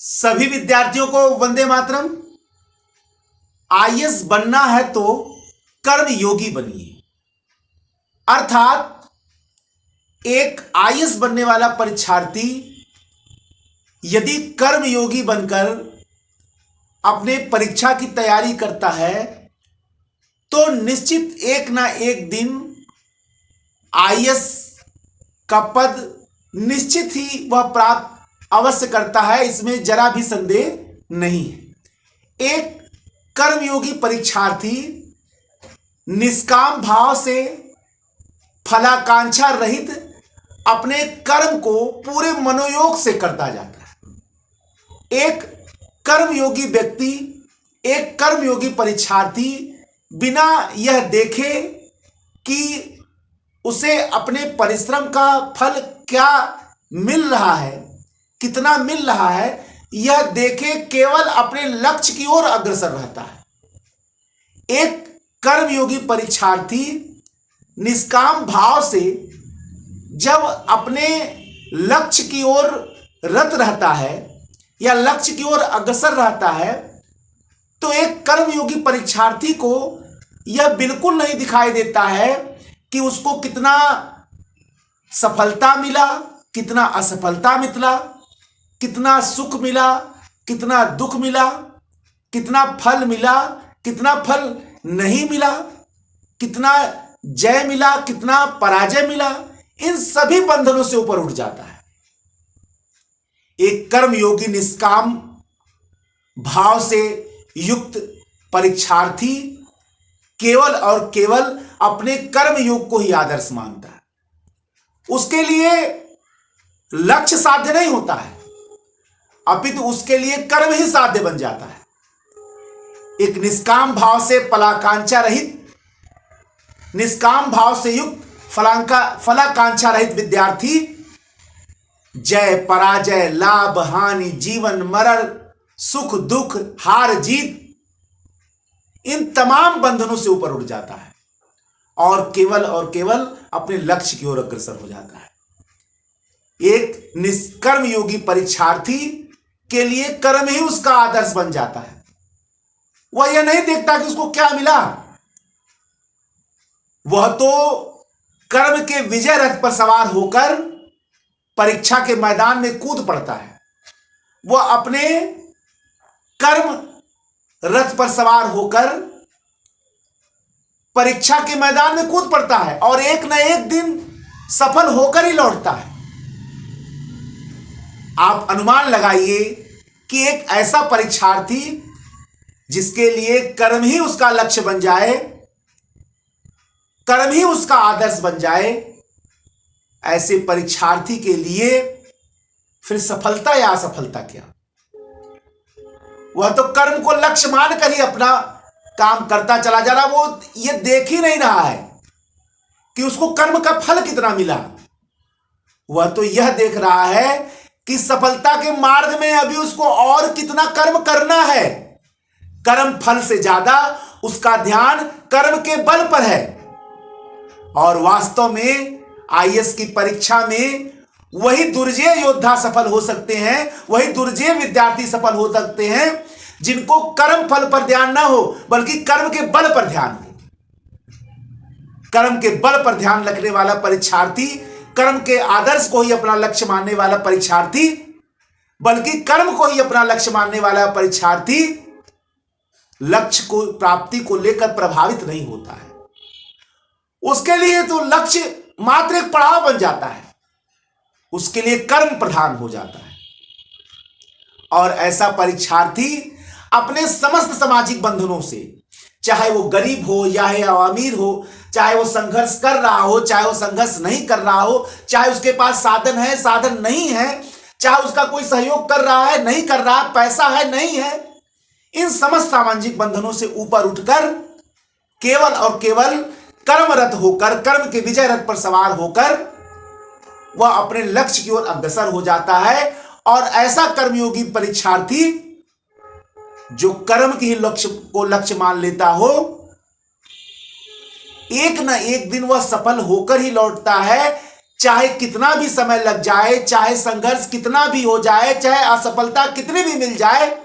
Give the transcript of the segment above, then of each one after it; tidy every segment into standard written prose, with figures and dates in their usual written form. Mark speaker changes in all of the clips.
Speaker 1: सभी विद्यार्थियों को वंदे मातरम। आईएएस बनना है तो कर्म योगी बनिए। अर्थात एक आईएएस बनने वाला परीक्षार्थी यदि कर्म योगी बनकर अपने परीक्षा की तैयारी करता है तो निश्चित एक ना एक दिन आईएएस का पद निश्चित ही वह प्राप्त अवश्य करता है, इसमें जरा भी संदेह नहीं है। एक कर्मयोगी परीक्षार्थी निष्काम भाव से फलाकांक्षा रहित अपने कर्म को पूरे मनोयोग से करता जाता है। एक कर्मयोगी व्यक्ति, एक कर्मयोगी परीक्षार्थी बिना यह देखे कि उसे अपने परिश्रम का फल क्या मिल रहा है, कितना मिल रहा है, यह देखे केवल अपने लक्ष्य की ओर अग्रसर रहता है। एक कर्मयोगी परीक्षार्थी निष्काम भाव से जब अपने लक्ष्य की ओर रत रहता है या लक्ष्य की ओर अग्रसर रहता है तो एक कर्मयोगी परीक्षार्थी को यह बिल्कुल नहीं दिखाई देता है कि उसको कितना सफलता मिला, कितना असफलता मिला, कितना सुख मिला, कितना दुख मिला, कितना फल मिला, कितना फल नहीं मिला, कितना जय मिला, कितना पराजय मिला। इन सभी बंधनों से ऊपर उठ जाता है। एक कर्मयोगी निष्काम भाव से युक्त परीक्षार्थी केवल और केवल अपने कर्मयोग को ही आदर्श मानता है। उसके लिए लक्ष्य साध्य नहीं होता है, अपितु उसके लिए कर्म ही साध्य बन जाता है। एक निष्काम भाव से फलाकांक्षा रहित, निष्काम भाव से युक्त फलाकांक्षा रहित विद्यार्थी जय पराजय, लाभ हानि, जीवन मरण, सुख दुख, हार जीत, इन तमाम बंधनों से ऊपर उठ जाता है और केवल अपने लक्ष्य की ओर अग्रसर हो जाता है। एक निष्कर्म योगी परीक्षार्थी के लिए कर्म ही उसका आदर्श बन जाता है। वह यह नहीं देखता कि उसको क्या मिला, वह तो कर्म के विजय रथ पर सवार होकर परीक्षा के मैदान में कूद पड़ता है। वह अपने कर्म रथ पर सवार होकर परीक्षा के मैदान में कूद पड़ता है और एक न एक दिन सफल होकर ही लौटता है। आप अनुमान लगाइए कि एक ऐसा परीक्षार्थी जिसके लिए कर्म ही उसका लक्ष्य बन जाए, कर्म ही उसका आदर्श बन जाए, ऐसे परीक्षार्थी के लिए फिर सफलता या असफलता क्या? वह तो कर्म को लक्ष्य मानकर ही अपना काम करता चला जा रहा। वो ये देख ही नहीं रहा है कि उसको कर्म का फल कितना मिला। वह तो यह देख रहा है कि सफलता के मार्ग में अभी उसको और कितना कर्म करना है। कर्म फल से ज्यादा उसका ध्यान कर्म के बल पर है। और वास्तव में आईएएस की परीक्षा में वही दुर्जेय योद्धा सफल हो सकते हैं, वही दुर्जेय विद्यार्थी सफल हो सकते हैं जिनको कर्म फल पर ध्यान ना हो बल्कि कर्म के बल पर ध्यान हो। कर्म के बल पर ध्यान रखने वाला परीक्षार्थी, कर्म के आदर्श को ही अपना लक्ष्य मानने वाला परीक्षार्थी, बल्कि कर्म को ही अपना लक्ष्य मानने वाला परीक्षार्थी लक्ष्य को प्राप्ति को लेकर प्रभावित नहीं होता है। उसके लिए तो लक्ष्य मात्र एक पड़ाव बन जाता है, उसके लिए कर्म प्रधान हो जाता है। और ऐसा परीक्षार्थी अपने समस्त सामाजिक बंधनों से, चाहे वो गरीब हो या अमीर हो, चाहे वो संघर्ष कर रहा हो, चाहे वो संघर्ष नहीं कर रहा हो, चाहे उसके पास साधन है, साधन नहीं है, चाहे उसका कोई सहयोग कर रहा है, नहीं कर रहा, पैसा है, नहीं है, इन समस्त सामाजिक बंधनों से ऊपर उठकर केवल और केवल कर्मरत होकर, कर्म के विजय रथ पर सवार होकर वह अपने लक्ष्य की ओर अग्रसर हो जाता है। और ऐसा कर्मयोगी परीक्षार्थी जो कर्म के ही लक्ष्य को लक्ष्य मान लेता हो, एक न एक दिन वह सफल होकर ही लौटता है, चाहे कितना भी समय लग जाए, चाहे संघर्ष कितना भी हो जाए, चाहे असफलता कितनी भी मिल जाए,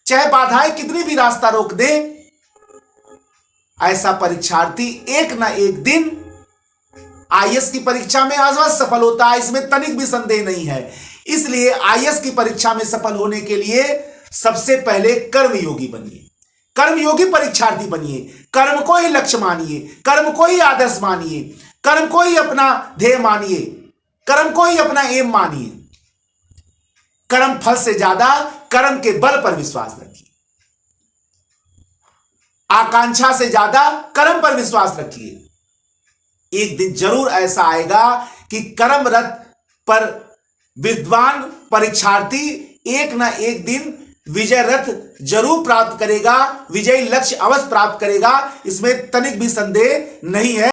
Speaker 1: चाहे बाधाएं कितनी भी रास्ता रोक दे, ऐसा परीक्षार्थी एक ना एक दिन आईएएस की परीक्षा में अवश्य सफल होता है, इसमें तनिक भी संदेह नहीं है। इसलिए आईएएस की परीक्षा में सफल होने के लिए सबसे पहले कर्मयोगी बनिए, कर्मयोगी परीक्षार्थी बनिए। कर्म को ही लक्ष्य मानिए, कर्म को ही आदर्श मानिए, कर्म को ही अपना ध्येय मानिए, कर्म को ही अपना एम मानिए। कर्म फल से ज्यादा कर्म के बल पर विश्वास रखिए, आकांक्षा से ज्यादा कर्म पर विश्वास रखिए। एक दिन जरूर ऐसा आएगा कि कर्मरत पर विद्वान परीक्षार्थी एक ना एक दिन विजय रथ जरूर प्राप्त करेगा, विजयी लक्ष्य अवश्य प्राप्त करेगा, इसमें तनिक भी संदेह नहीं है।